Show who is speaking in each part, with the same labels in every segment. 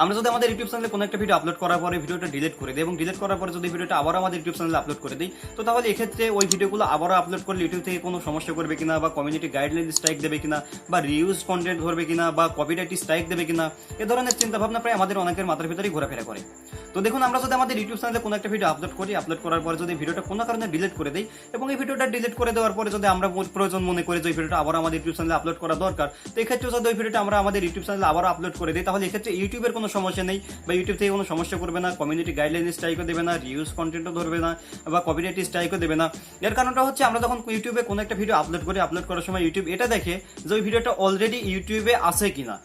Speaker 1: আমরা যদি আমাদের ইউটিউব চ্যানেলে কোনো একটা ভিডিও আপলোড করার পরে ভিডিওটা ডিলিট করে দিই এবং ডিলিট করার পরে যদি ভিডিওটা আবার আমাদের ইউটিউব চ্যানেলে আপলোড করে দিই, তো তাহলে এক্ষেত্রে ওই ভিডিওগুলো আবারও আপলোড করলে ইউটিউব থেকে কোনো সমস্যা করবে কিনা, বা কমিউনিটি গাইডলাইন স্ট্রাইক দেবে কিনা, বা রিউজ কন্টেন্ট ধরবে কিনা, বা কপিরাইট স্ট্রাইক দেবে কিনা, এ ধরনের চিন্তা ভাবনা প্রায় আমাদের অনেকের মাথার ভিতরেই ঘোরাফেরা করে। তো দেখুন, আমরা যদি আমাদের ইউটিউব চ্যানেলে কোনো একটা ভিডিও আপলোড করি, আপলোড করার পরে যদি ভিডিওটা কোনো কারণে ডিলিট করে দিই এবং এই ভিডিওটা ডিলিট করে দেওয়ার পরে যদি আমরা প্রয়োজন মনে করি যে এই ভিডিওটা আবার আমাদের ইউটিউব চ্যানেলে আপলোড করা দরকার, তো এক্ষেত্রে যদি ওই ভিডিওটা আমরা আমাদের ইউটিউব চ্যানেলে আবার আপলোড করে দিই, তাহলে এক্ষেত্রে ইউটিউবের কোনো সমস্যা নেই, বা ইউটিউব থেকে কোনো সমস্যা করবে না, কমিউনিটি গাইডলাইন স্ট্রাইকও দেবে না, রিউজ কন্টেন্টও ধরবে না, বা কপিরাইট স্ট্রাইকও দেবে না। এর কারণটা হচ্ছে আমরা যখন ইউটিউবে কোনো একটা ভিডিও আপলোড করি, আপলোড করার সময় ইউটিউব এটা দেখে যে ওই ভিডিওটা অলরেডি ইউটিউবে আছে কিনা।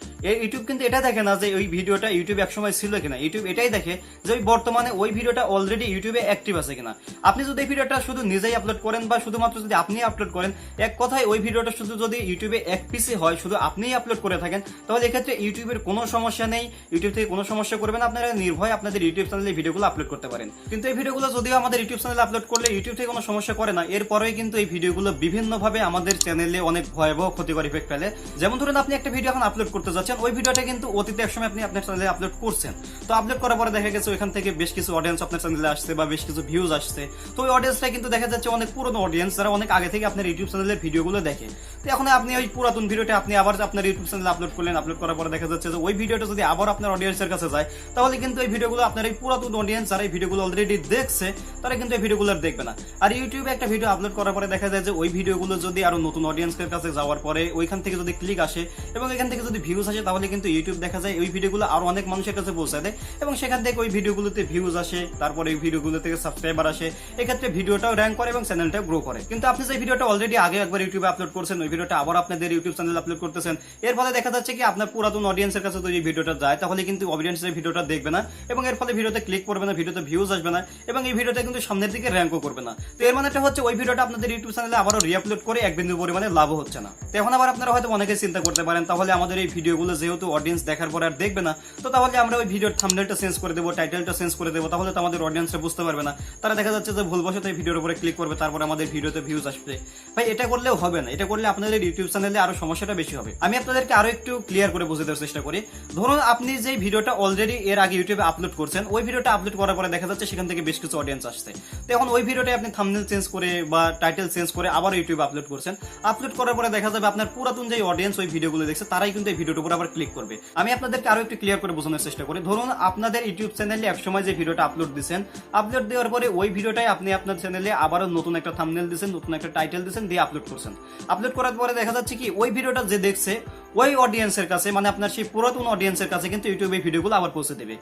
Speaker 1: ইউটিউব কিন্তু এটা দেখে না যে ওই ভিডিওটা ইউটিউবে একসময় ছিল কিনা, ইউটিউব এটাই দেখে যে ওই বর্তমানে ওই ভিডিওটা অলরেডি ইউটিউবে অ্যাক্টিভ আছে কিনা। আপনি যদি এই ভিডিওটা শুধু নিজেই আপলোড করেন বা শুধুমাত্র যদি আপনি আপলোড করেন, এক কথায় ওই ভিডিওটা শুধু যদি ইউটিউবে এক পিসি হয়, শুধু আপনিই আপলোড করে থাকেন, তাহলে এক্ষেত্রে ইউটিউবের কোনো সমস্যা নেই, ইউটিউব থেকে কোনো সমস্যা করবে না, আপনারা নির্ভয় আপনাদের ইউটিউব চ্যানেলে ভিডিওগুলো আপলোড করতে পারেন। কিন্তু এই ভিডিওগুলো যদিও আমাদের ইউটিউব চ্যানেলে আপলোড করলে ইউটিউব থেকে কোনো সমস্যা করে না, এরপরেই কিন্তু এই ভিডিওগুলো বিভিন্নভাবে আমাদের চ্যানেলে অনেক ভয়াবহ ক্ষতিকর ইফেক্ট ফেলে। যেমন ধরুন, আপনি একটা ভিডিও এখন আপলোড করতে যাচ্ছেন, ওই ভিডিওটা কিন্তু অতীতে একসময় আপনি আপনার চ্যানেলে আপলোড করছেন, তো আপলোড করার পরে দেখা গেছে ওইখান থেকে বেশ কিছু অডিয়েন্স আপনার চ্যানেলে আসছে বা বেশ কিছু ভিউজ আসছে, তো ওই অডিয়েন্সটা কিন্তু দেখা যাচ্ছে অনেক পুরনো অডিয়েন্স, যারা অনেক আগে থেকে আপনার ইউটিউব চ্যানেলের ভিডিওগুলো দেখে। তো এখন আপনি ওই পুরাতন ভিডিওটা আপনি আবার আপনার ইউটিউব চ্যানেলে আপলোড করলেন, আপলোড করার পরে দেখা যাচ্ছে যে ওই ভিডিওটা যদি আবার আপনার অডিয়েন্সের কাছে যায়, তাহলে কিন্তু এই ভিডিওগুলো আপনার এই পুরাতন অডিয়েন্স যারা এই ভিডিওগুলো অলরেডি দেখছে, তারা কিন্তু এই ভিডিওগুলো আর দেখবে না। আর ইউটিউবে একটা ভিডিও আপলোড করার পরে দেখা যায় যে ওই ভিডিওগুলো যদি আরো নতুন অডিয়েন্সের কাছে যাওয়ার পরে ওইখান থেকে যদি ক্লিক আসে এবং এখান থেকে যদি ভিউজ আসে, তাহলে কিন্তু ইউটিউব দেখা যায় ওই ভিডিওগুলো আরো অনেক মানুষের কাছে পৌঁছে দেয় এবং সেখান থেকে ওই ভিডিওগুলোতে ভিউজ আসে, তারপরে ওই ভিডিওগুলো থেকে সাবস্ক্রাইবার আসে, এক্ষেত্রে ভিডিওটাও র্যাঙ্ক করে এবং চ্যানেলটা গ্রো করে। কিন্তু আপনি যে ভিডিওটা অলরেডি আগে একবার ইউটিউবে আপলোড করছেন, ওই ভিডিওটা আবার আপনাদের ইউটিউব চ্যানেলে আপলোড করতেছেন, এর ফলে দেখা যাচ্ছে কি আপনার পুরাতন অডিয়েন্সের কাছে যদি ভিডিওটা যায়, তাহলে কিন্তু অডিয়েন্সের ভিডিওটা দেখবে না এবং এর ফলে ভিডিওতে ক্লিক করবে না, ভিডিওতে ভিউজ আসবে না এবং এই ভিডিওটা কিন্তু সামনের দিকে র্যাঙ্কও করবে না। তো এর মানেটা হচ্ছে ওই ভিডিওটা আপনাদের ইউটিউব চ্যানেলে আবারও রিআপলোড করে এক বিন্দু পরিমাণে লাভও হচ্ছে না। তো এখন আবার আপনারা হয়তো অনেকে চিন্তা করতে পারেন, তাহলে আমাদের এই ভিডিওগুলো যেহেতু অডিয়েন্স দেখার পরে আর দেখবে না, তো তাহলে আমরা ওই ভিডিওর থাম্বনেলটা চেঞ্জ করে দেবো, টাইটেলটা চেঞ্জ করে দেবো, তাহলে তো আমাদের অডিয়েন্সরা বুঝতে পারবে না, তারা দেখা যাচ্ছে যে ভুলবশত এই ভিডিওর উপরে ক্লিক করবে, তারপরে আমাদের ভিডিওতে ভিউজ আসবে। ভাই, এটা করলেও হবে না, এটা করলে আপনাদের ইউটিউব চ্যানেলে আরো সমস্যাটা বেশি হবে। আমি আপনাদেরকে আরো একটু ক্লিয়ার করে বুঝে দেওয়ার চেষ্টা করি। ধরুন, আপনি যে ভিডিওটা অলরেডি এর আগে ইউটিউবে আপলোড করছেন, ওই ভিডিওটা আপলোড করার পরে দেখা যাচ্ছে সেখান থেকে বেশ কিছু অডিয়েন্স আসছে, তো এখন ওই ভিডিওটা আপনি থাম্বনেল চেঞ্জ করে বা টাইটেল চেঞ্জ করে আবার ইউটিউবে আপলোড করছেন। আপলোড করার পরে দেখা যাবে আপনার পুরাতন যে অডিয়েন্স ওই ভিডিওগুলো দেখছে, তারাই কিন্তু এই ভিডিওটার উপর আবার ক্লিক করবে। আমি আপনাদেরকে আরো একটু ক্লিয়ার করে বোঝানোর চেষ্টা করি। ধরুন, আপনাদের ইউটিউব চ্যানেলে একসময় যে ভিডিওটা আপলোড দিচ্ছেন, আপলোড দেওয়ার পরে ওই ভিডিওটাই আপনি আপনার চ্যানেলে আবারও নতুন একটা থাম্বনেল দিচ্ছেন, নতুন একটা টাইটেল দিচ্ছেন, দিয়ে আপলোড করছেন। আপলোড করার পরে দেখা যাচ্ছে কি ওই ভিডিওটা যে দেখছে ওই অডিয়েন্সের কাছে, মানে আপনার সেই পুরাতন অডিয়েন্সের কাছে কিন্তু ইউটিউবে এই ভিডিওগুলো আবার পৌঁছে দেবে।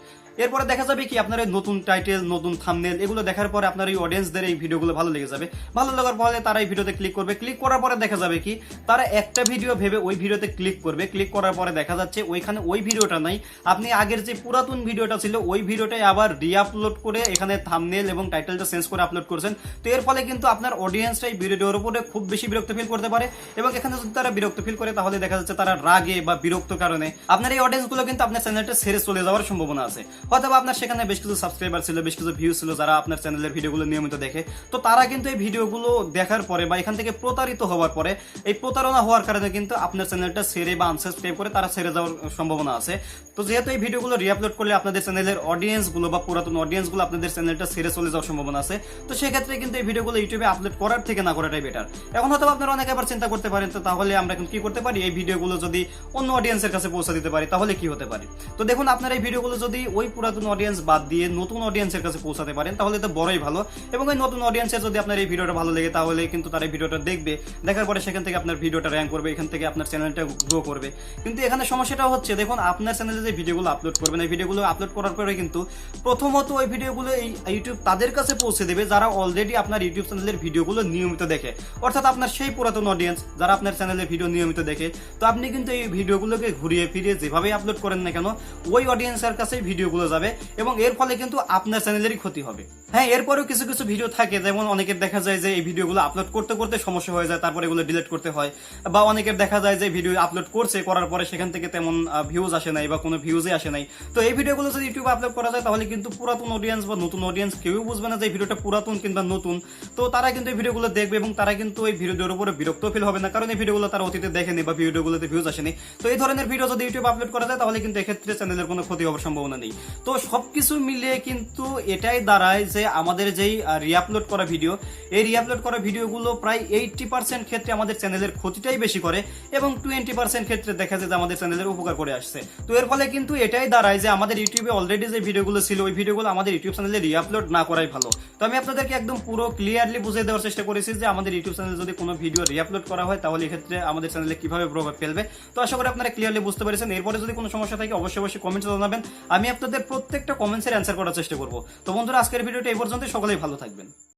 Speaker 1: এরপরে দেখা যাবে কি আপনার এই নতুন টাইটেল, নতুন থাম্বনেল এগুলো দেখার পরে আপনার এই অডিয়েন্সদের এই ভিডিওগুলো ভালো লেগে যাবে। ভালো লাগার পরে তারা এই ভিডিওতে ক্লিক করবে। ক্লিক করার পরে দেখা যাবে কি তারা একটা ভিডিও ভেবে ওই ভিডিওতে ক্লিক করবে। ক্লিক করার পরে দেখা যাচ্ছে ওইখানে ওই ভিডিওটা নাই, আপনি আগের যে পুরাতন ভিডিওটা ছিল ওই ভিডিওটাই আবার রিআপলোড করে এখানে থাম্বনেল এবং টাইটেলটা চেঞ্জ করে আপলোড করছেন। তো এর ফলে কিন্তু আপনার অডিয়েন্সটা এই ভিডিওর উপরে খুব বেশি বিরক্ত ফিল করতে পারে এবং এখানে যদি তারা বিরক্ত ফিল করে, তাহলে দেখা যাচ্ছে তারা রাগে বা বিরক্ত কারণে আপনার এই অডিয়েন্সগুলো কিন্তু আপনার চ্যানেলটা ছেড়ে চলে যাওয়ার সম্ভাবনা আছে। হয়তো আপনার সেখানে বেশ কিছু সাবস্ক্রাইবার ছিল, বেশ কিছু ভিউজ ছিল, যারা আপনার চ্যানেলের ভিডিওগুলো নিয়মিত দেখে, তো তারা কিন্তু এই ভিডিওগুলো দেখার পরে বা এখান থেকে প্রতারিত হওয়ার পরে, এই প্রতারণা হওয়ার কারণে কিন্তু আপনার চ্যানেলটা ছেড়ে বা আনসাবস্ক্রাইব করে তারা ছেড়ে যাওয়ার সম্ভাবনা আছে। তো যেহেতু এই ভিডিওগুলো রিআপলোড করলে আপনাদের চ্যানেলের অডিয়েন্সগুলো বা পুরাতন অডিয়েন্সগুলো আপনাদের চ্যানেলটা ছেড়ে চলে যাওয়ার সম্ভাবনা আছে, তো সেক্ষেত্রে কিন্তু এই ভিডিওগুলো ইউটিউবে আপলোড করার থেকে না করাটাই বেটার। এখন হয়তো আপনারা অনেকে আবার চিন্তা করতে পারেন, তো তাহলে আমরা এখন কি করতে পারি, এই ভিডিওগুলো যদি অন্য অডিয়েন্সের কাছে পৌঁছে দিতে পারি তাহলে কি হতে পারে। তো দেখুন, আপনার এই ভিডিওগুলো যদি ওই পুরাতন অডিয়েন্স বাদ দিয়ে নতুন অডিয়েন্সের কাছে পৌঁছাতে পারেন, তাহলে তো বড়ই ভালো। এবং ওই নতুন অডিয়েন্সের যদি আপনার এই ভিডিওটা ভালো লেগে, তাহলে কিন্তু তারা এই ভিডিওটা দেখবে, দেখার পরে সেখান থেকে আপনার ভিডিওটা র্যাঙ্ক করবে, এখান থেকে আপনার চ্যানেলটা গ্রো করবে। কিন্তু এখানে সমস্যাটা হচ্ছে, দেখুন, আপনার চ্যানেলে যে ভিডিওগুলো আপলোড করবেন, এই ভিডিওগুলো আপলোড করার পরে কিন্তু প্রথমত ওই ভিডিওগুলো এই ইউটিউব তাদের কাছে পৌঁছে দেবে যারা অলরেডি আপনার ইউটিউব চ্যানেলের ভিডিওগুলো নিয়মিত দেখে, অর্থাৎ আপনার সেই পুরাতন অডিয়েন্স যারা আপনার চ্যানেলের ভিডিও নিয়মিত দেখে। তো আপনি কিন্তু এই ভিডিওগুলোকে ঘুরিয়ে ফিরিয়ে যেভাবে আপলোড করেন না কেন, ওই অডিয়েন্সের কাছে ভিডিওগুলো যাবে এবং এর ফলে কিন্তু আপনার চ্যানেলেরই ক্ষতি হবে। হ্যাঁ, এরপরেও কিছু কিছু ভিডিও থাকে, যেমন অনেকের দেখা যায় যে এই ভিডিওগুলো আপলোড করতে করতে সমস্যা হয়ে যায়, তারপরে এগুলো ডিলিট করতে হয়, বা অনেকের দেখা যায় যে ভিডিও আপলোড করছে, করার পরে সেখান থেকে তেমন ভিউজ আসে নাই বা কোনো ভিউজই আসে নাই। তো এই ভিডিওগুলো যদি ইউটিউবে আপলোড করা যায়, তাহলে কিন্তু পুরাতন অডিয়েন্স বা নতুন অডিয়েন্স কেউ বুঝবে না যে এই ভিডিওটা পুরাতন কিংবা নতুন। তো তারা কিন্তু এই ভিডিওগুলো দেখবে এবং তারা কিন্তু এই ভিডিওর উপরে বিরক্ত ফিল হবে না, কারণ এই ভিডিওগুলো তারা অতীতে দেখেনি বা ভিডিওগুলোতে ভিউজ আসেনি। তো এই ধরনের ভিডিও যদি ইউটিউবে আপলোড করা যায়, তাহলে কিন্তু এক্ষেত্রে চ্যানেলের কোনো ক্ষতি হওয়ার সম্ভাবনা নেই। তো সবকিছু মিলিয়ে কিন্তু এটাই দাঁড়ায় যে আমাদের যেই রিআপলোড করা ভিডিও, এই রিআপলোড করা ভিডিওগুলো প্রায় 80% ক্ষেত্রে আমাদের চ্যানেলের ক্ষতিটাই বেশি করে এবং 20% ক্ষেত্রে দেখা যায় যে আমাদের চ্যানেলের উপকার করে আসছে। তো এর ফলে কিন্তু এটাই দাঁড়ায় যে আমাদের ইউটিউবে অলরেডি যে ভিডিওগুলো ছিল ওই ভিডিওগুলো আমাদের ইউটিউব চ্যানেলে রিআপলোড না করাই ভালো। তো আমি আপনাদেরকে একদম পুরো ক্লিয়ারলি বুঝিয়ে দেওয়ার চেষ্টা করেছি যে আমাদের ইউটিউব চ্যানেলে যদি কোনো ভিডিও রিআপলোড করা হয় তাহলে এক্ষেত্রে আমাদের চ্যানেলে কিভাবে প্রভাব ফেলবে। তো আশা করি আপনারা ক্লিয়ারলি বুঝতে পেরেছেন। এরপরে যদি কোনো সমস্যা থাকে অবশ্যই কমেন্টে জানাবেন, আমি আপনাদের প্রত্যেকটা কমেন্টসের অ্যান্সার করার চেষ্টা করবো। তো বন্ধুরা, আজকের ভিডিওটা এই পর্যন্ত, সকলেই ভালো থাকবেন।